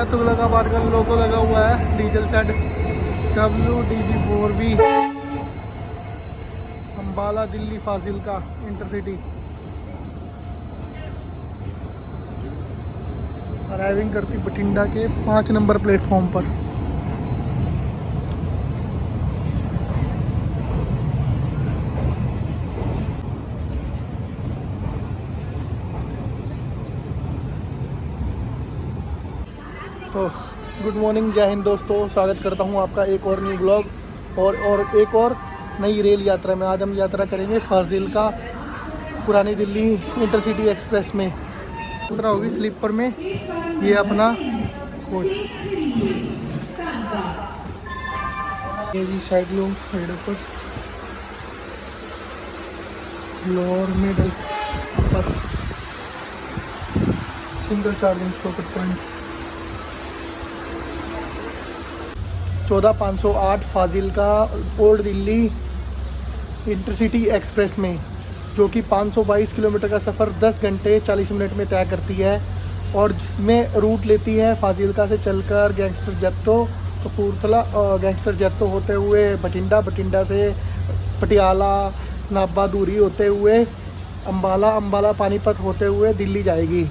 तुगलकाबाद का लोगो लगा हुआ है, diesel set WDB4B, Ambala Delhi Fazilka intercity. Arriving करती बठिंडा के 5 नंबर प्लेटफॉर्म पर। तो गुड मॉर्निंग, जय हिंद दोस्तों, स्वागत करता हूं आपका एक और न्यू ब्लॉग और एक और नई रेल यात्रा में। आज हम यात्रा करेंगे फाजिल्का पुरानी दिल्ली इंटरसिटी एक्सप्रेस में। यात्रा होगी स्लीपर में, ये अपना कोच। ये जी साइड लूम, साइड ऊपर, lower middle upper, single charging socket point. 14508 Fazilka old Delhi intercity express में, जो कि 522 किलोमीटर का सफ़र 10 घंटे 40 मिनट में तय करती है और जिसमें रूट लेती है फाजिल्का से चलकर गैंगस्टर जत्तो, कपूरथला, गैंगस्टर जत्तो होते हुए बठिंडा, बठिंडा से पटियाला, नाभा दूरी होते हुए अम्बाला, अम्बाला पानीपत होते हुए दिल्ली जाएगी।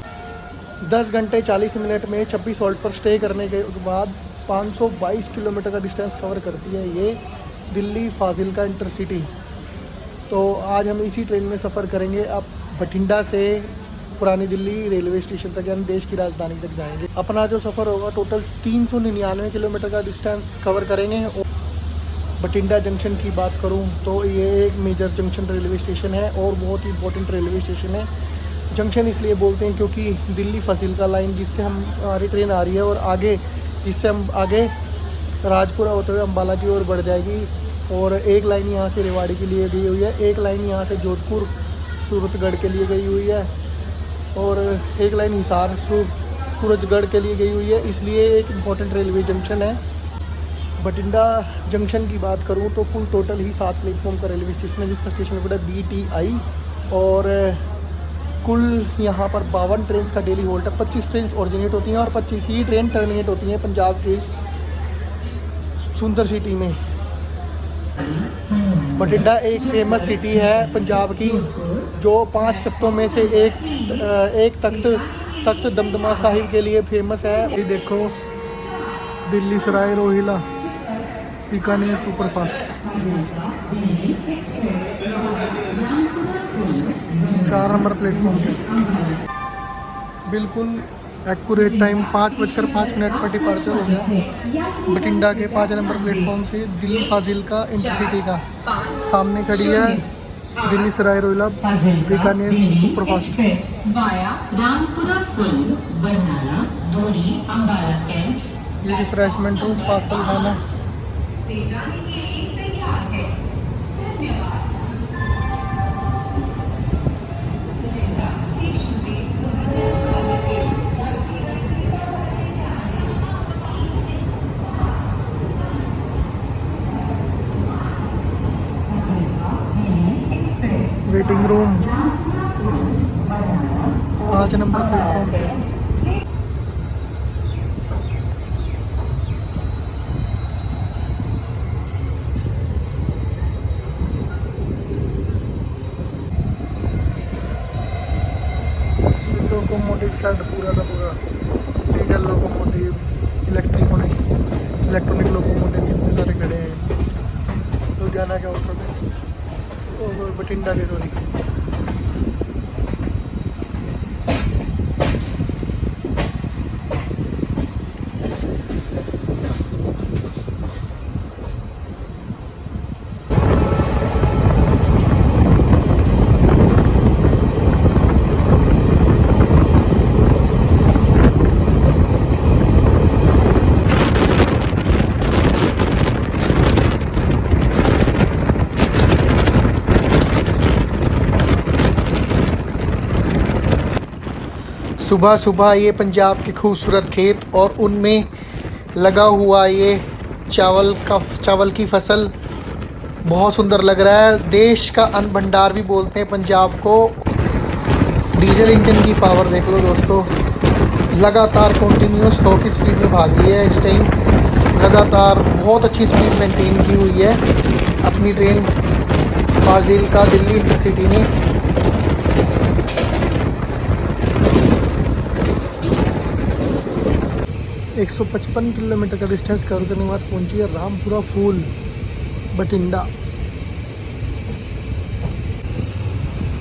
10 घंटे 40 मिनट में 26 हॉल्ट पर स्टे करने के बाद 522 किलोमीटर का डिस्टेंस कवर करती है ये दिल्ली फाजिल्का इंटरसिटी। तो आज हम इसी ट्रेन में सफ़र करेंगे। अब बठिंडा से पुरानी दिल्ली रेलवे स्टेशन तक, यानी देश की राजधानी तक जाएंगे। अपना जो सफ़र होगा टोटल 399 किलोमीटर का डिस्टेंस कवर करेंगे। और बठिंडा जंक्शन की बात करूं तो ये एक मेजर जंक्शन रेलवे स्टेशन है और बहुत ही इंपॉर्टेंट रेलवे स्टेशन है। जंक्शन इसलिए बोलते हैं क्योंकि दिल्ली फाजिल्का लाइन जिससे हमारी ट्रेन आ रही है और आगे जिससे हम आगे राजपुरा होते हुए अम्बाला की ओर बढ़ जाएगी। और एक लाइन यहाँ से रेवाड़ी के लिए गई हुई है, एक लाइन यहाँ से जोधपुर सूरतगढ़ के लिए गई हुई है और एक लाइन हिसार सूरजगढ़ के लिए गई हुई है। इसलिए एक इम्पॉर्टेंट रेलवे जंक्शन है। बठिंडा जंक्शन की बात करूँ तो कुल टोटल ही 7 प्लेटफॉर्म का रेलवे स्टेशन है, जिसका स्टेशन कोड है BTI। और कुल यहाँ पर 52 ट्रेन का डेली होल्ट है। 25 ट्रेन ओरिजिनेट होती हैं और 25 ही ट्रेन टर्मिनेट होती हैं पंजाब के इस सुंदर सिटी में। बठिंडा एक फेमस सिटी है पंजाब की, जो 5 तख्तों में से एक तख्त दमदमा साहिब के लिए फेमस है। ये देखो, Delhi Sarai Rohilla Bikaner superfast 4 number platform पे। बिल्कुल एक्यूरेट टाइम 5:05 पर डिपार्चर हो गया बठिंडा के 5 नंबर प्लेटफॉर्म से दिल्ली फाजिल्का इंटरसिटी का। सामने खड़ी है Delhi Sarai Rohilla Bikaner superfast. Refreshment room, parcel खाना। वेटिंग रूम 5 नंबर प्लेटफॉर्म पे। लोकोमोटिव शेड पूरा का पूरा डीजल लोकोमोटिव, इलेक्ट्रॉनिक लोकोमोटिव कितने सारे खड़े हैं। तो जाना क्या होता है बठिंडा के सॉरी। सुबह सुबह ये पंजाब के खूबसूरत खेत और उनमें लगा हुआ ये चावल की फसल बहुत सुंदर लग रहा है। देश का अन्न भंडार भी बोलते हैं पंजाब को। डीजल इंजन की पावर देख लो दोस्तों, लगातार कंटिन्यूस 100 की स्पीड में भाग रही है इस टाइम। लगातार बहुत अच्छी स्पीड मेंटेन की हुई है अपनी ट्रेन फाजिल्का दिल्ली इंटरसिटी ने। एक 155 किलोमीटर का डिस्टेंस कवर करने के बाद पहुंची है रामपुरा फूल बठिंडा।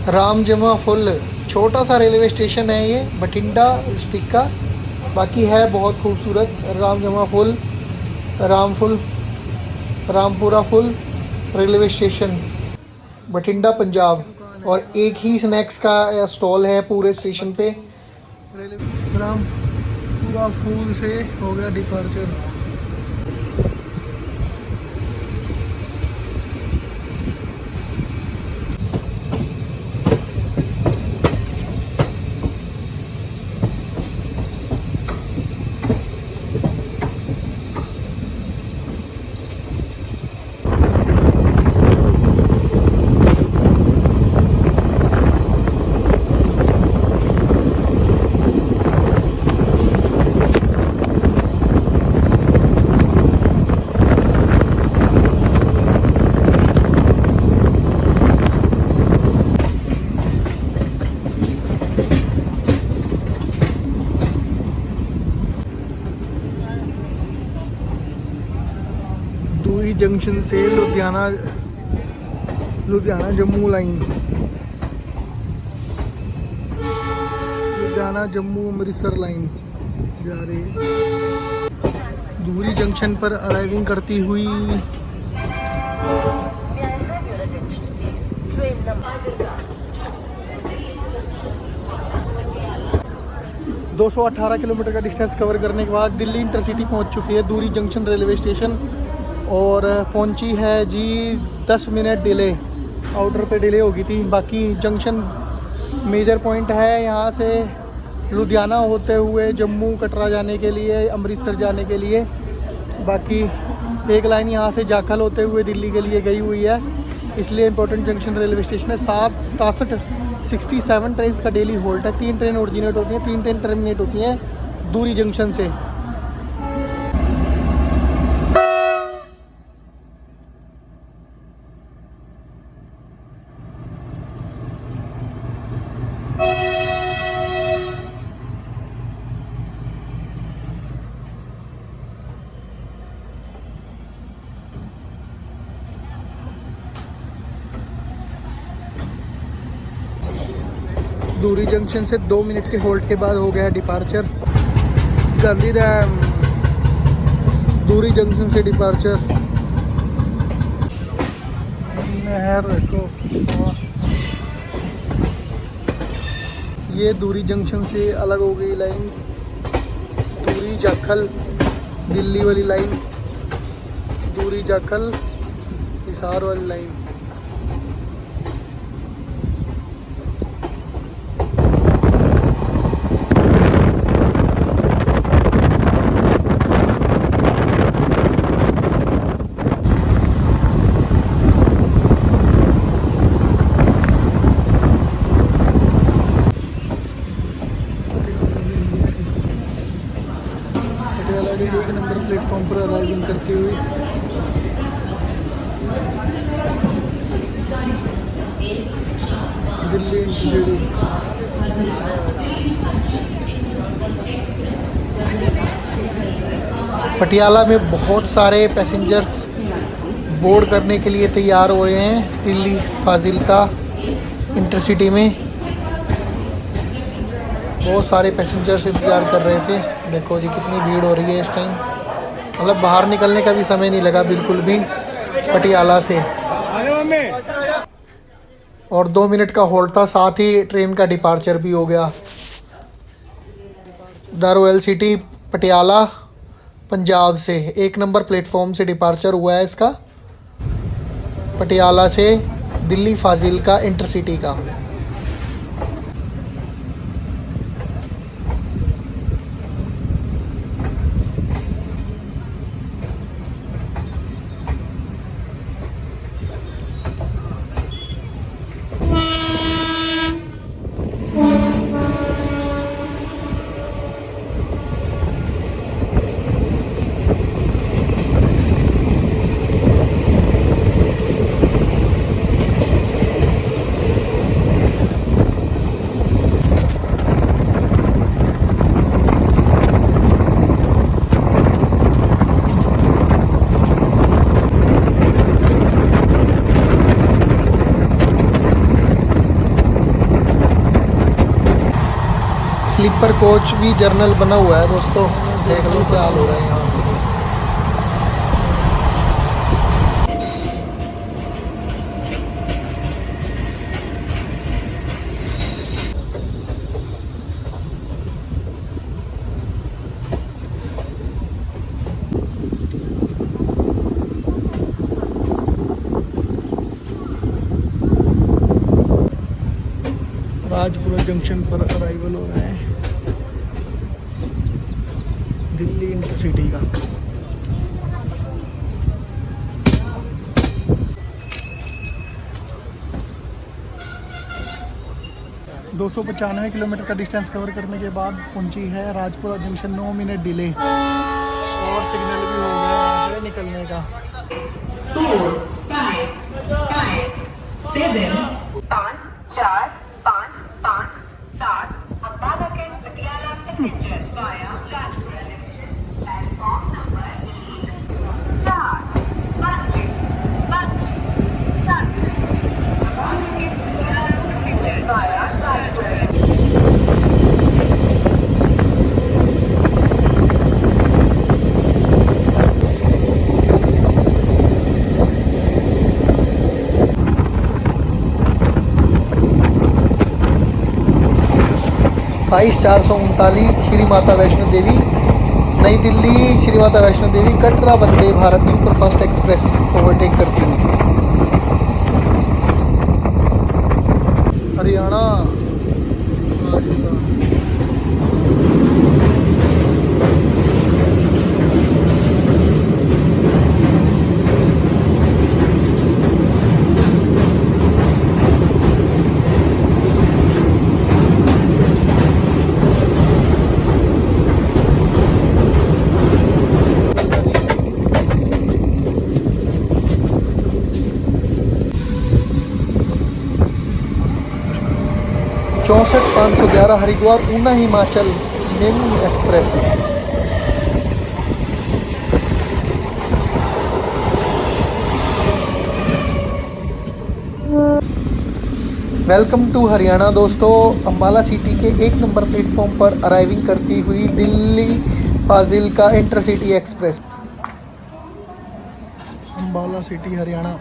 राम जमा फुल छोटा सा रेलवे स्टेशन है ये बठिंडा डिस्ट्रिक्ट का, बाकी है बहुत खूबसूरत। राम जमा full Rampura full railway station Bathinda Punjab. और एक ही स्नैक्स का स्टॉल है पूरे स्टेशन पे। रामपुरा फूल से हो गया डिपार्चर। दूरी जंक्शन से लुधियाना जम्मू लाइन, लुधियाना जम्मू अमृतसर लाइन जा रही है। दूरी जंक्शन पर अराइविंग करती हुई 218 किलोमीटर का डिस्टेंस कवर करने के बाद दिल्ली इंटरसिटी पहुंच चुकी है दूरी जंक्शन रेलवे स्टेशन। और पहुंची है जी 10 मिनट डिले, आउटर पे डिले हो गई थी। बाकी जंक्शन मेजर पॉइंट है यहाँ से लुधियाना होते हुए जम्मू कटरा जाने के लिए, अमृतसर जाने के लिए। बाकी एक लाइन यहाँ से जाखल होते हुए दिल्ली के लिए गई हुई है, इसलिए इंपॉर्टेंट जंक्शन रेलवे स्टेशन है। 67 ट्रेन का डेली होल्ड है। 3 ट्रेन ओरिजिनेट होती हैं, 3 ट्रेन टर्मिनेट होती हैं दूरी जंक्शन से। दूरी जंक्शन से 2 मिनट के होल्ड के बाद हो गया डिपार्चर। गांधीधाम दूरी जंक्शन से डिपार्चर। नहर देखो, ये दूरी जंक्शन से अलग हो गई लाइन। दूरी जाखल दिल्ली वाली लाइन, दूरी जाखल हिसार वाली लाइन। एक नंबर प्लेटफॉर्म पर अराइविंग करती हुई दिल्ली इंटरसिटी। पटियाला में बहुत सारे पैसेंजर्स बोर्ड करने के लिए तैयार हो रहे हैं दिल्ली फाजिल्का इंटरसिटी में। बहुत सारे पैसेंजर्स इंतज़ार कर रहे थे। देखो जी कितनी भीड़ हो रही है इस टाइम, मतलब बाहर निकलने का भी समय नहीं लगा बिल्कुल भी पटियाला से। और 2 मिनट का होल्ड था, साथ ही ट्रेन का डिपार्चर भी हो गया। The royal city Patiala Punjab से 1 नंबर प्लेटफॉर्म से डिपार्चर हुआ है इसका, पटियाला से दिल्ली फाजिल्का इंटरसिटी का। स्लीपर कोच भी जर्नल बना हुआ है दोस्तों, देख लो क्या हाल हो रहा है यहाँ पे। राजपुरा जंक्शन पर अराइवल हो रहा है दिल्ली इंटरसिटी का। दो 295 किलोमीटर का डिस्टेंस कवर करने के बाद पहुंची है राजपुरा जंक्शन। 9 मिनट डिले और सिग्नल भी हो गया है निकलने का। 4 5 5 7 5 4 5 5 7 Ambala cantt Patiala passenger via Rajpura junction platform number 4 5 5 7 Ambala cantt Patiala passenger via Rajpura junction. 22/439 Shri Mata Vaishno Devi New Delhi Shri Mata Vaishno Devi Katra Vande Bharat superfast express overtake करती है। हरियाणा चौंसठ 511 Haridwar Una Himachal MEMU express. Welcome to Haryana दोस्तों। अम्बाला सिटी के 1 नंबर प्लेटफॉर्म पर अराइविंग करती हुई Delhi Fazilka intercity express. Ambala city Haryana.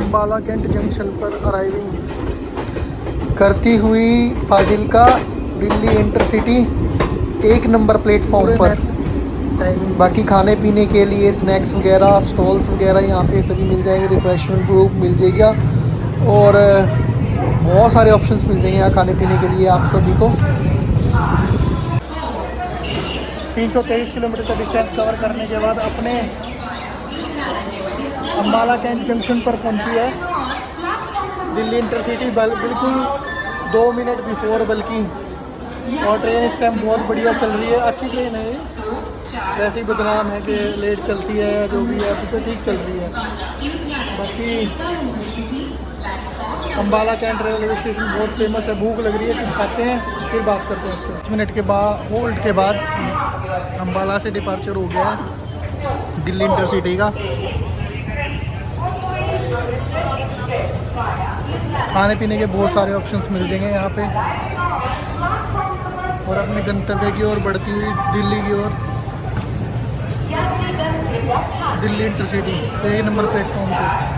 Ambala cantt junction पर अराइविंग करती हुई Fazilka Delhi intercity 1 number platform पर। बाकी खाने पीने के लिए स्नैक्स वगैरह स्टॉल्स वगैरह यहाँ पे सभी मिल जाएंगे। रिफ्रेशमेंट ग्रुप मिल जाएगा और बहुत सारे ऑप्शंस मिल जाएंगे यहाँ खाने पीने के लिए आप सभी को। 323 किलोमीटर का डिस्टेंस कवर करने के बाद अपने अम्बाला कैंट जंक्शन पर पहुंची है दिल्ली इंटरसिटी बिल्कुल 2 मिनट बिफोर बल्कि। और ट्रेन इस टाइम बहुत बढ़िया चल रही है, अच्छी ट्रेन है। वैसे ही बदनाम है कि लेट चलती है, जो भी है तो ठीक चल रही है। बाकी अम्बाला कैंट रेलवे स्टेशन बहुत फेमस है। भूख लग रही है, कुछ खाते हैं फिर बात करते हैं। 5 मिनट के बाद होल्ड के बाद अम्बाला से डिपार्चर हो गया दिल्ली इंटरसिटी का। खाने पीने के बहुत सारे ऑप्शंस मिल जाएंगे यहाँ पे और अपने गंतव्य की ओर बढ़ती हुई दिल्ली की ओर दिल्ली इंटरसिटी 1 नंबर प्लेटफॉर्म पे।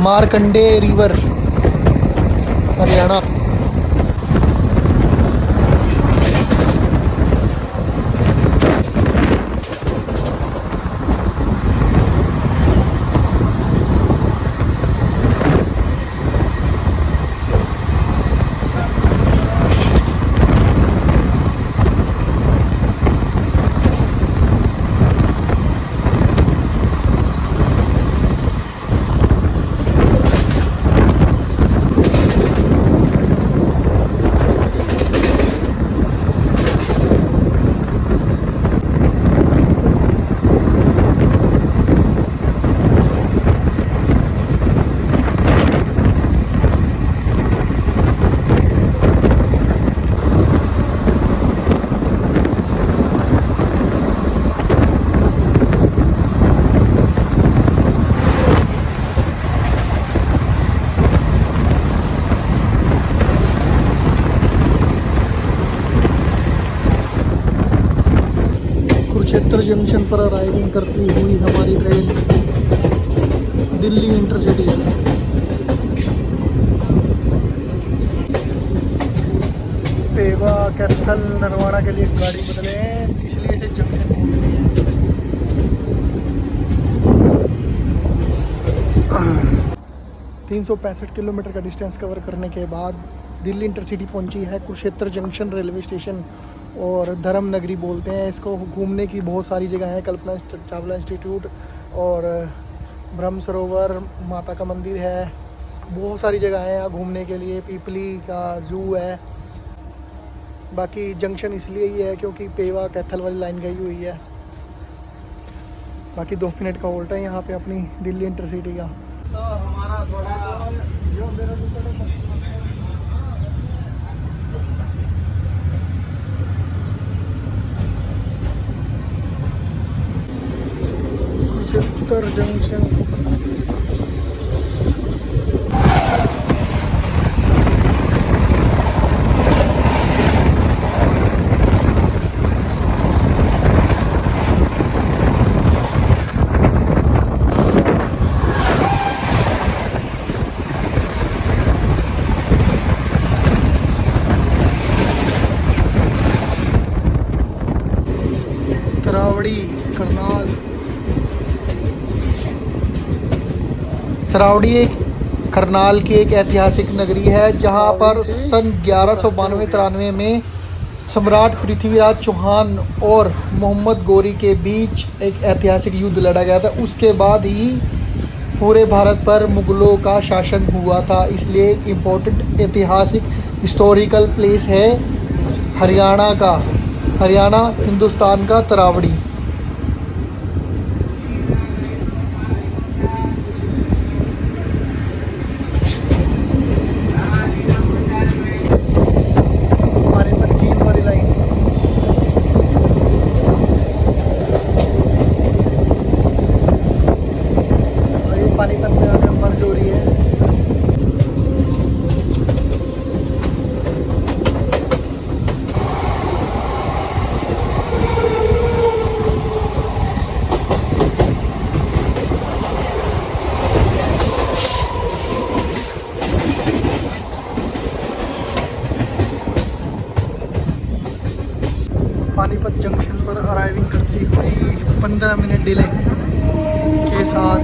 मारकंडे रिवर हरियाणा। कुरुक्षेत्र जंक्शन पर अराइविंग करती हुई हमारी ट्रेन दिल्ली इंटरसिटी। पेवा कैथल नरवाड़ा के लिए गाड़ी बदले हैं, इसलिए इसे जंक्शन बोलते हैं। 365 किलोमीटर का डिस्टेंस कवर करने के बाद दिल्ली इंटरसिटी पहुंची है कुरुक्षेत्र जंक्शन रेलवे स्टेशन, और धर्म नगरी बोलते हैं इसको। घूमने की बहुत सारी जगह है, कल्पना चावला इंस्टीट्यूट और ब्रह्म सरोवर, माता का मंदिर है, बहुत सारी जगह है यहाँ घूमने के लिए। पीपली का जू है। बाकी जंक्शन इसलिए ही है क्योंकि पेवा कैथल वाली लाइन गई हुई है। बाकी 2 मिनट का होल्ट है यहाँ पे अपनी दिल्ली इंटरसिटी का। तो हमारा थोड़ा कुरुक्षेत्र जंक्शन। सरावड़ी एक करनाल की एक ऐतिहासिक नगरी है जहां पर सन 1192-93 में सम्राट पृथ्वीराज चौहान और मोहम्मद गौरी के बीच एक ऐतिहासिक युद्ध लड़ा गया था। उसके बाद ही पूरे भारत पर मुगलों का शासन हुआ था, इसलिए एक इम्पोर्टेंट ऐतिहासिक हिस्टोरिकल प्लेस है हरियाणा हिंदुस्तान का तरावड़ी। पानीपत में आकर मर्ज हो रही है। पानीपत जंक्शन पर अराइविंग करती हुई 15 मिनट डिले के साथ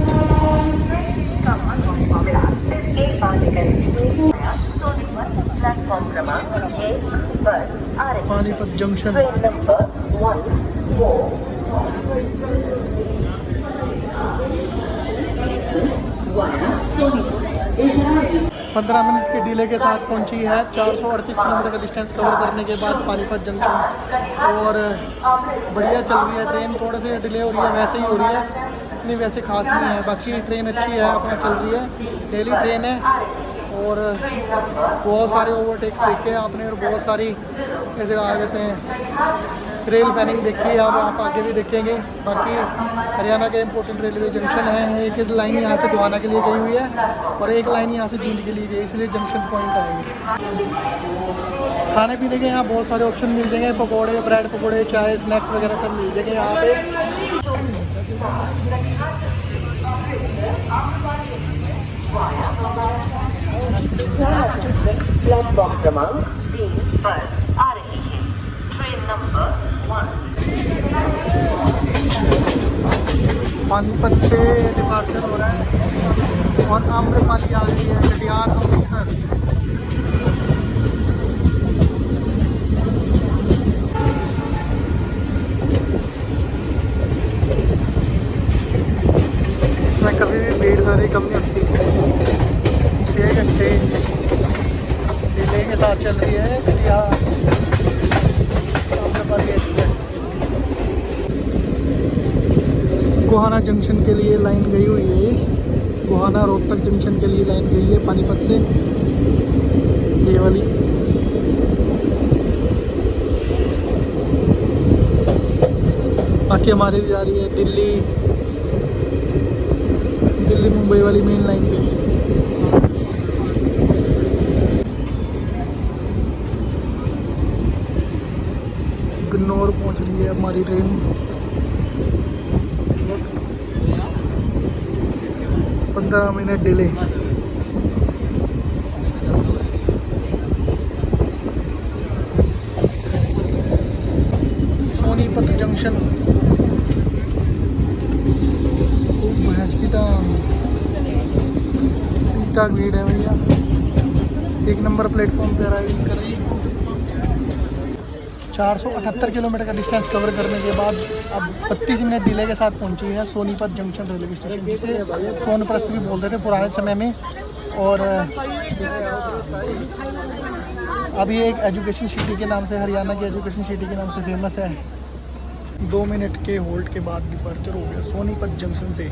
पानीपत जंक्शन। 15 मिनट के डिले के साथ पहुंची है। 438 किलोमीटर का डिस्टेंस कवर करने के बाद पानीपत जंक्शन, और बढ़िया चल रही है ट्रेन। थोड़े से डिले हो रही है, वैसे ही हो रही है, इतनी वैसे खास नहीं है। बाकी ट्रेन अच्छी है, अपना चल रही है, डेली ट्रेन है। और बहुत सारे ओवरटेक्स देखे आपने, और बहुत सारी ऐसे आ जाते हैं रेल फैनिंग देखी है, अब आप आगे भी देखेंगे। बाकी हरियाणा के इम्पोर्टेंट रेलवे जंक्शन है। एक लाइन यहाँ से गोहाना के लिए गई हुई है और एक लाइन यहाँ से जींद के लिए गई, इसलिए जंक्शन पॉइंट आएंगे। खाने पीने के यहाँ बहुत सारे ऑप्शन मिल जाएंगे, पकौड़े, ब्रेड पकौड़े, चाय, स्नैक्स वगैरह सब मिल जाएंगे यहाँ पे। प्लेटफॉर्म क्रमांक 3 पर आ रही है ट्रेन नंबर 1। पानीपत से डिपार्चर हो रहा है और आम्रपाली आ रही है कटिहार अमृतसर। इसमें कभी भी भीड़ सारी कम नहीं होती। 6 घंटे डिले के साथ चल रही है कटिहार आम्रपाली एक्सप्रेस। गोहाना जंक्शन के लिए लाइन गई हुई है। गोहाना रोहतक जंक्शन के लिए लाइन गई है पानीपत से, ये वाली। बाकी हमारी जा रही है दिल्ली मुंबई वाली मेन लाइन पे। गन्नौर पहुंच रही है हमारी train. 15 minute delay. Sonipat junction खूब भैंस की ठीक भीड़ है भैया। 1 नंबर प्लेटफॉर्म पे अराइविंग कर रही है। 478 किलोमीटर का डिस्टेंस कवर करने के बाद अब 32 मिनट डिले के साथ पहुंची है सोनीपत जंक्शन रेलवे स्टेशन, जिसे सोनप्रस्थ भी बोलते थे पुराने समय में। और अभी एक एजुकेशन सिटी के नाम से, हरियाणा की एजुकेशन सिटी के नाम से फेमस है। 2 मिनट के होल्ड के बाद डिपार्चर हो गया सोनीपत जंक्शन से।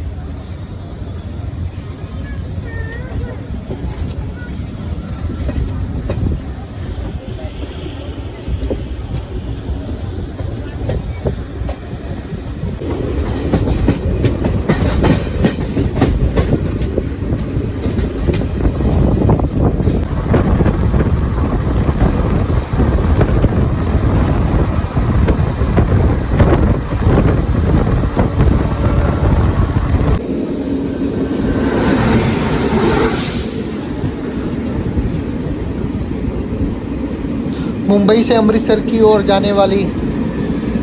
मुंबई से अमृतसर की ओर जाने वाली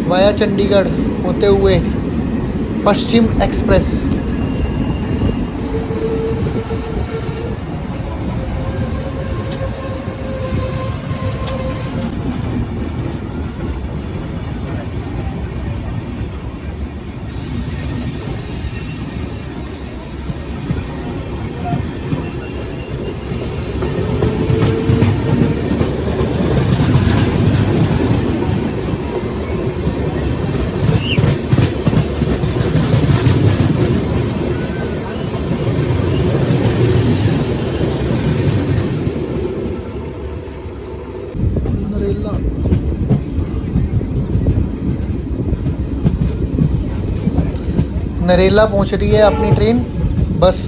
वाया चंडीगढ़ होते हुए पश्चिम एक्सप्रेस। नरेला नरेला पहुंच रही है अपनी ट्रेन। बस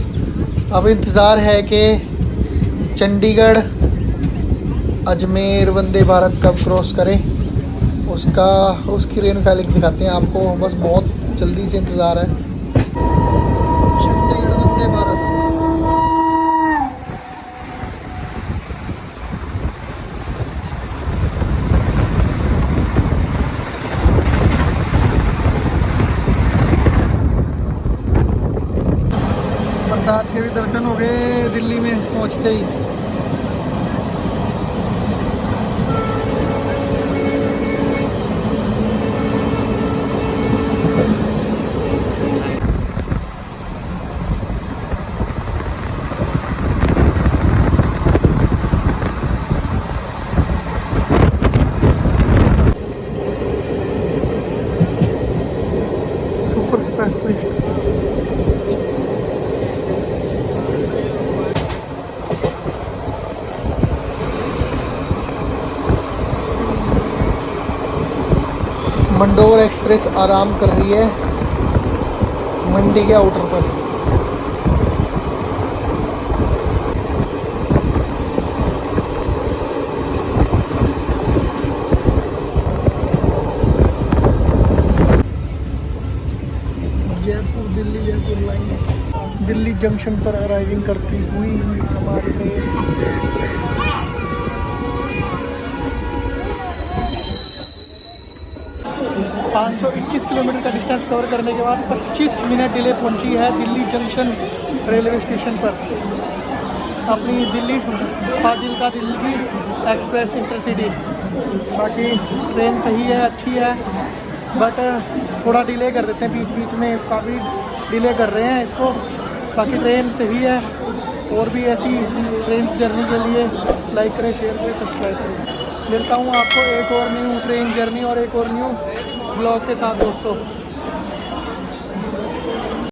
अब इंतज़ार है कि चंडीगढ़ अजमेर वंदे भारत कब क्रॉस करे, उसकी रेन फैलिंग दिखाते हैं आपको। बस बहुत जल्दी से इंतज़ार है। चंडीगढ़ वंदे भारत। प्रसाद के भी दर्शन हो गए दिल्ली में पहुंचते ही। सुपर स्पेशलिस्ट मंडोर एक्सप्रेस आराम कर रही है मंडी के आउटर पर। जयपुर दिल्ली लाइन, दिल्ली जंक्शन पर अराइविंग करती हुई हमारी ट्रेन 521 किलोमीटर का डिस्टेंस कवर करने के बाद 25 मिनट डिले पहुंची है दिल्ली जंक्शन रेलवे स्टेशन पर अपनी दिल्ली फाजिल्का दिल्ली एक्सप्रेस इंटरसिटी। बाकी ट्रेन सही है, अच्छी है, बट थोड़ा डिले कर देते हैं बीच बीच में, काफ़ी डिले कर रहे हैं इसको। बाकी ट्रेन सही है। और भी ऐसी ट्रेन जर्नी के लिए लाइक करें, शेयर करें, सब्सक्राइब करें। मिलता हूँ आपको एक और न्यू ट्रेन जर्नी और एक और न्यू ब्लॉग के साथ दोस्तों।